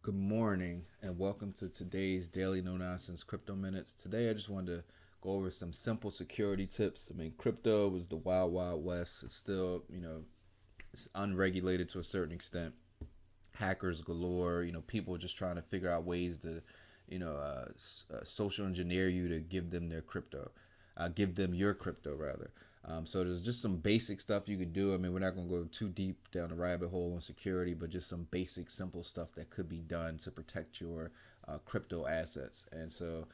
Good morning and welcome to today's daily no nonsense crypto minutes. Today I just wanted to go over some simple security tips. I mean, crypto was the wild wild west. It's still, it's unregulated to a certain extent. Hackers galore, people just trying to figure out ways to, social engineer you to give them their crypto, give them your crypto rather. So there's just some basic stuff you could do. I mean, we're not going to go too deep down the rabbit hole on security, but just some basic, simple stuff that could be done to protect your crypto assets. And so,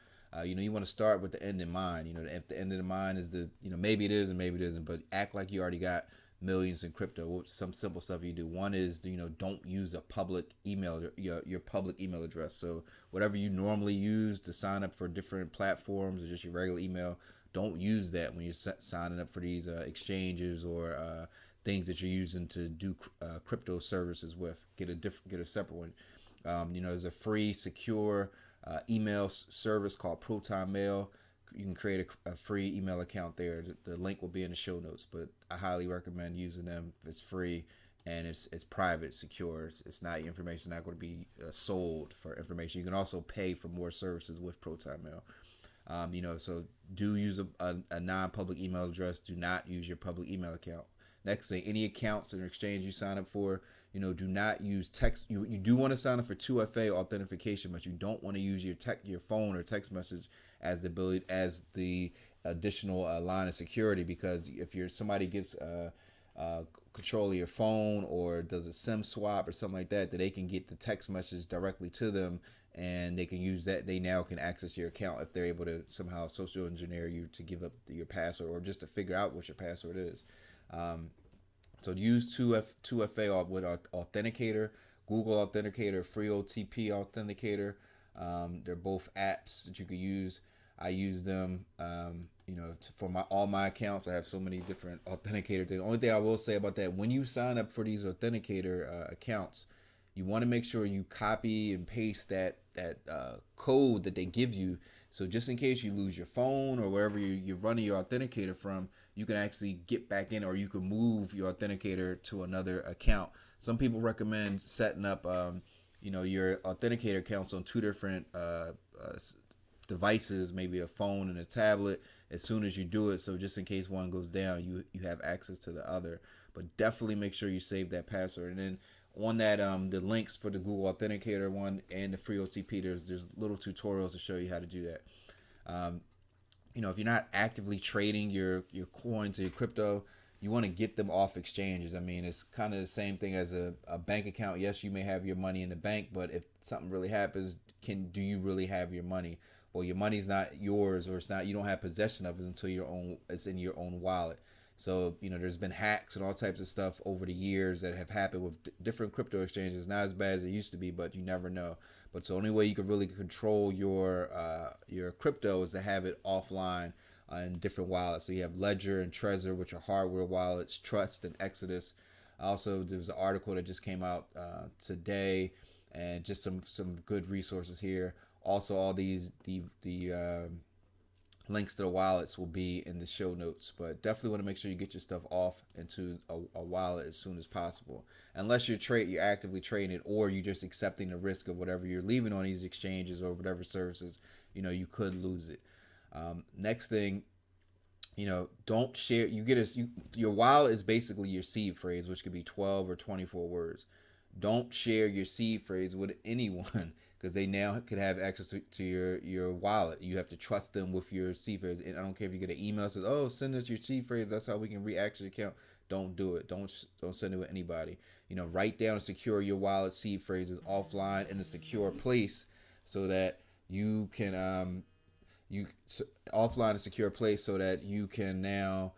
you want to start with the end in mind. If the end in mind is maybe it is and maybe it isn't, but act like you already got millions in crypto. Some simple stuff you do. One is don't use a public email, your public email address. So whatever you normally use to sign up for different platforms or just your regular email, don't use that when you're signing up for these exchanges or things that you're using to do crypto services with. Get a separate one. There's a free secure email service called Proton Mail. You can create a free email account there. The link will be in the show notes, but I highly recommend using them. It's free and it's private, it's secure. It's not your information not going to be sold for information. You can also pay for more services with Proton Mail. So do use a non-public email address. Do not use your public email account. Next thing, any accounts in exchange you sign up for, do not use text. You do want to sign up for 2FA authentication, but you don't want to use your phone or text message as the additional line of security, because if somebody gets control of your phone or does a SIM swap or something like that, that they can get the text message directly to them and they can use that. They now can access your account if they're able to somehow social engineer you to give up your password or just to figure out what your password is. Um, so use 2FA with Authenticator, Google Authenticator, Free OTP Authenticator. They're both apps that you could use. I use them, for all my accounts. I have so many different authenticator things. The only thing I will say about that, when you sign up for these authenticator accounts, you want to make sure you copy and paste that code that they give you. So just in case you lose your phone or wherever you're running your authenticator from, you can actually get back in, or you can move your authenticator to another account. Some people recommend setting up, your authenticator accounts on two different devices, maybe a phone and a tablet, as soon as you do it. So just in case one goes down, you have access to the other. But definitely make sure you save that password. And then on that, the links for the Google Authenticator one and the free OTP, there's little tutorials to show you how to do that. Um, if you're not actively trading your coins or your crypto, you want to get them off exchanges. I mean, it's kind of the same thing as a bank account. Yes, you may have your money in the bank, but if something really happens, do you really have your money? Well, your money's not yours, or it's not. You don't have possession of it until it's in your own wallet. So there's been hacks and all types of stuff over the years that have happened with different crypto exchanges. Not as bad as it used to be, but you never know. But so the only way you can really control your crypto is to have it offline in different wallets. So you have Ledger and Trezor, which are hardware wallets, Trust and Exodus. Also, there was an article that just came out today, and just some good resources here. Also, all the links to the wallets will be in the show notes, but definitely want to make sure you get your stuff off into a wallet as soon as possible. Unless you're actively trading it, or you're just accepting the risk of whatever you're leaving on these exchanges or whatever services, you could lose it. Next thing, don't share. Your wallet is basically your seed phrase, which could be 12 or 24 words. Don't share your seed phrase with anyone because they now could have access to your wallet. You have to trust them with your seed phrase. And I don't care if you get an email that says, "Oh, send us your seed phrase. That's how we can react to your account." Don't do it. Don't send it with anybody. Write down and secure your wallet seed phrases offline in a secure place so that you can you offline and secure place so that you can now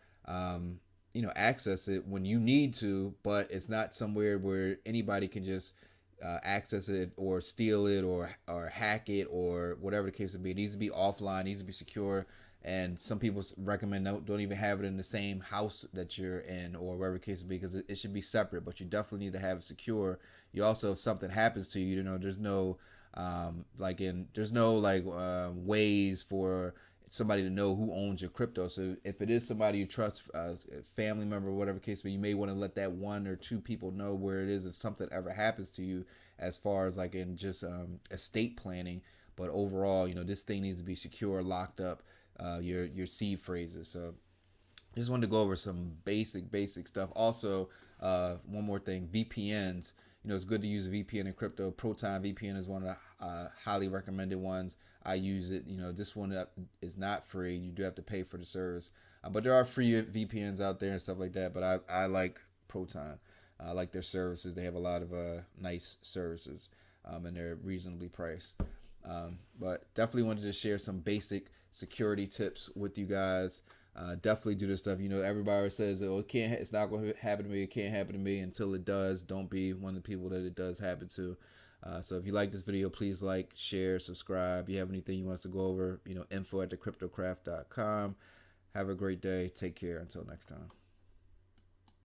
access it when you need to, but it's not somewhere where anybody can just access it or steal it or hack it or whatever the case may be. It needs to be offline, needs to be secure. And some people recommend don't even have it in the same house that you're in or wherever the case may be, because it should be separate. But you definitely need to have it secure. You also, if something happens to you, there's no ways for somebody to know who owns your crypto. So if it is somebody you trust, a family member, whatever case, but you may want to let that one or two people know where it is if something ever happens to you, as far as like in just estate planning, but overall, this thing needs to be secure, locked up, your seed phrases. So just wanted to go over some basic stuff. Also, one more thing, VPNs. It's good to use a VPN in crypto. Proton VPN is one of the highly recommended ones. I use it. This one is not free. You do have to pay for the service, but there are free VPNs out there and stuff like that. But I like Proton. I like their services. They have a lot of nice services, and they're reasonably priced. But definitely wanted to share some basic security tips with you guys. Definitely do this stuff. Everybody says, "Oh, it's not going to happen to me. It can't happen to me," until it does. Don't be one of the people that it does happen to. So if you like this video, please like, share, subscribe. If you have anything you want us to go over, info@thecryptocraft.com. Have a great day. Take care. Until next time.